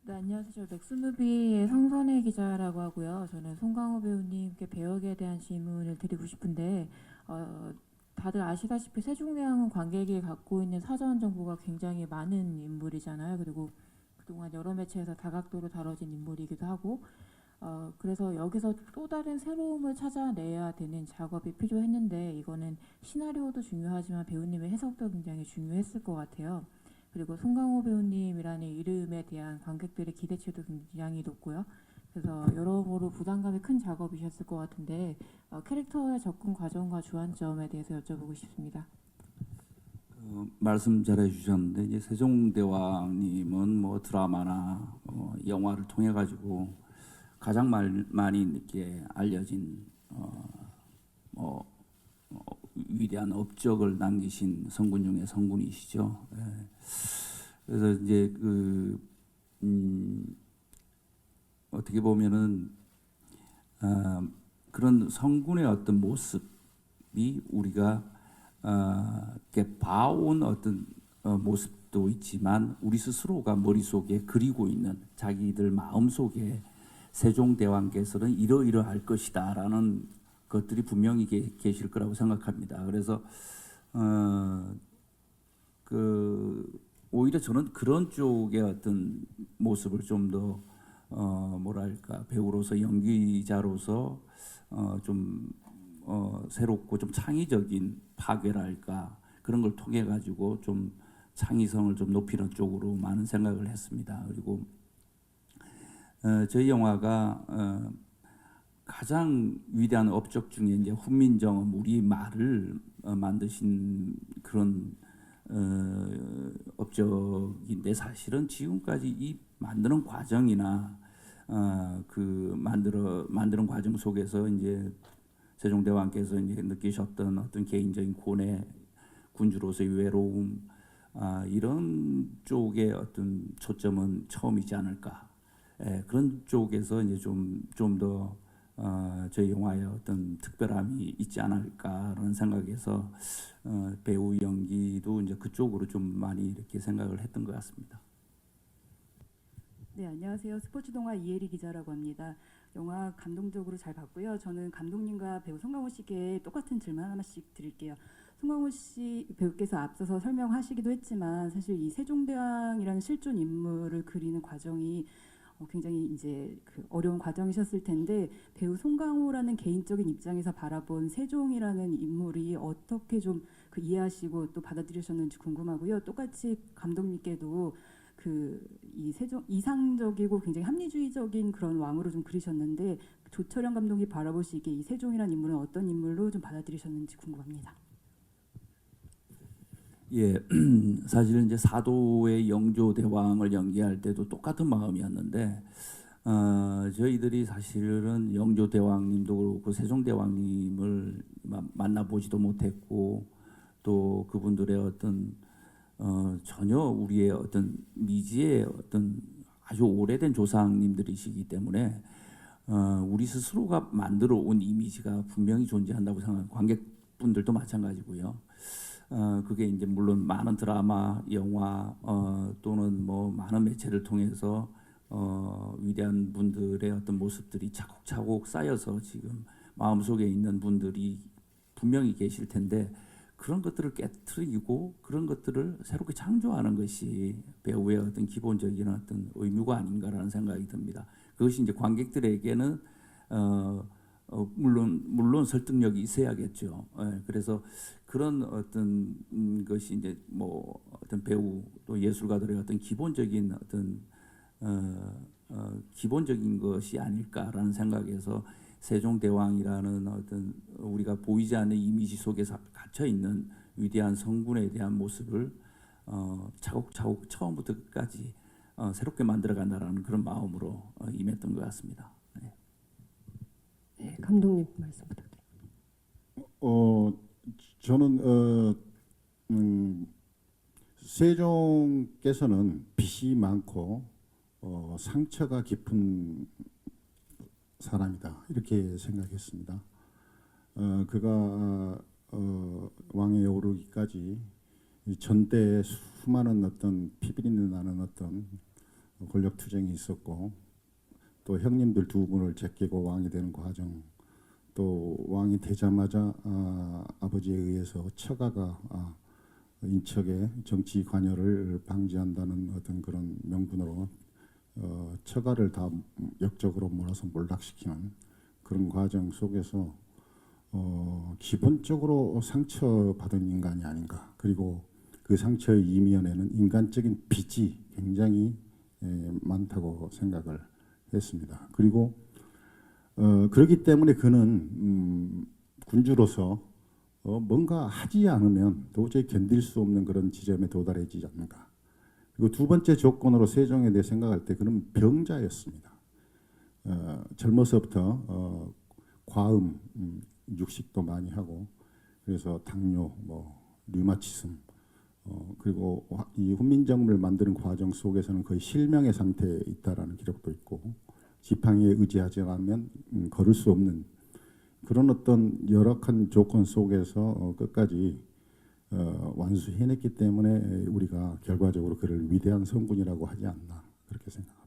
네, 안녕하세요. 저 넥스무비의 성선혜 기자라고 하고요. 저는 송강호 배우님께 배역에 대한 질문을 드리고 싶은데, 어, 다들 아시다시피 세종대왕은 관객이 갖고 있는 사전 정보가 굉장히 많은 인물이잖아요. 그리고 그동안 여러 매체에서 다각도로 다뤄진 인물이기도 하고, 그래서 여기서 또 다른 새로움을 찾아내야 되는 작업이 필요했는데, 이거는 시나리오도 중요하지만 배우님의 해석도 굉장히 중요했을 것 같아요. 그리고 송강호 배우님이라는 이름에 대한 관객들의 기대치도 굉장히 높고요. 그래서 여러모로 부담감이 큰 작업이셨을 것 같은데 캐릭터의 접근 과정과 주안점에 대해서 여쭤보고 싶습니다. 말씀 잘해 주셨는데 이제 세종대왕님은 뭐 드라마나 영화를 통해 가지고 가장 많이 이렇게 알려진 뭐 위대한 업적을 남기신 성군 중에 성군이시죠. 예. 그래서 이제 어떻게 보면은 그런 성군의 어떤 모습이 우리가 이렇게 봐온 어떤 모습도 있지만 우리 스스로가 머릿속에 그리고 있는 자기들 마음속에 세종대왕께서는 이러이러할 것이다라는 것들이 분명히 계실 거라고 생각합니다. 그래서 오히려 저는 그런 쪽의 어떤 모습을 좀 더 뭐랄까 배우로서 연기자로서 좀 새롭고 좀 창의적인 파괴랄까 그런 걸 통해 가지고 좀 창의성을 좀 높이는 쪽으로 많은 생각을 했습니다. 그리고 저희 영화가 가장 위대한 업적 중에 이제 훈민정음 우리 말을 만드신 그런 업적인데 사실은 지금까지 이 만드는 과정이나 그 만드는 과정 속에서 이제 세종대왕께서 이제 느끼셨던 어떤 개인적인 고뇌, 군주로서의 외로움, 이런 쪽의 어떤 초점은 처음이지 않을까. 그런 쪽에서 이제 좀 더 저희 영화의 어떤 특별함이 있지 않을까라는 생각에서 배우 연기도 이제 그쪽으로 좀 많이 이렇게 생각을 했던 것 같습니다. 네, 안녕하세요. 스포츠 동화 이혜리 기자라고 합니다. 영화 감동적으로 잘 봤고요. 저는 감독님과 배우 송강호 씨께 똑같은 질문 하나씩 드릴게요. 송강호 씨 배우께서 앞서서 설명하시기도 했지만 사실 이 세종대왕이라는 실존 인물을 그리는 과정이 굉장히 이제 그 어려운 과정이셨을 텐데 배우 송강호라는 개인적인 입장에서 바라본 세종이라는 인물이 어떻게 좀 그 이해하시고 또 받아들이셨는지 궁금하고요. 똑같이 감독님께도 이 세종 이상적이고 굉장히 합리주의적인 그런 왕으로 좀 그리셨는데 조철영 감독이 바라보시기에 이 세종이라는 인물은 어떤 인물로 좀 받아들이셨는지 궁금합니다. 예, 사실은 이제 사도의 영조대왕을 연기할 때도 똑같은 마음이었는데 저희들이 사실은 영조대왕님도 그렇고 세종대왕님을 만나보지도 못했고 또 그분들의 어떤 전혀 우리의 어떤 미지의 어떤 아주 오래된 조상님들이시기 때문에 우리 스스로가 만들어 온 이미지가 분명히 존재한다고 생각하는 관객분들도 마찬가지고요. 그게 이제 물론 많은 드라마, 영화 또는 뭐 많은 매체를 통해서 위대한 분들의 어떤 모습들이 차곡차곡 쌓여서 지금 마음속에 있는 분들이 분명히 계실 텐데 그런 것들을 깨트리고 그런 것들을 새롭게 창조하는 것이 배우의 어떤 기본적인 어떤 의무가 아닌가라는 생각이 듭니다. 그것이 이제 관객들에게는 물론 설득력이 있어야겠죠. 그래서 그런 어떤 것이 이제 뭐 어떤 배우 또 예술가들의 어떤 기본적인 어떤 기본적인 것이 아닐까라는 생각에서 세종대왕이라는 어떤 우리가 보이지 않는 이미지 속에서 갇혀 있는 위대한 성군에 대한 모습을 차곡차곡 처음부터 끝까지 새롭게 만들어간다라는 그런 마음으로 임했던 것 같습니다. 네. 네, 감독님 말씀 부탁드립니다. 저는 세종께서는 빚이 많고 상처가 깊은 사람이다 이렇게 생각했습니다. 그가 왕에 오르기까지 전대에 수많은 어떤 피비린내 나는 어떤 권력 투쟁이 있었고 또 형님들 두 분을 제끼고 왕이 되는 과정 또 왕이 되자마자 아버지에 의해서 처가가 인척의 정치 관여를 방지한다는 어떤 그런 명분으로 처가를 다 역적으로 몰아서 몰락시키는 그런 과정 속에서 기본적으로 상처받은 인간이 아닌가. 그리고 그 상처의 이면에는 인간적인 빚이 굉장히 많다고 생각을 했습니다. 그리고 그렇기 때문에 그는 군주로서 뭔가 하지 않으면 도저히 견딜 수 없는 그런 지점에 도달하지 않는가. 그리고 두 번째 조건으로 세종에 대해 생각할 때 그는 병자였습니다. 젊어서부터 과음, 육식도 많이 하고 그래서 당뇨, 류마티즘 그리고 이 훈민정음을 만드는 과정 속에서는 거의 실명의 상태에 있다라는 기록도 있고 지팡이에 의지하지 않으면 걸을 수 없는 그런 어떤 열악한 조건 속에서 끝까지 완수해냈기 때문에 우리가 결과적으로 그를 위대한 성군이라고 하지 않나 그렇게 생각합니다.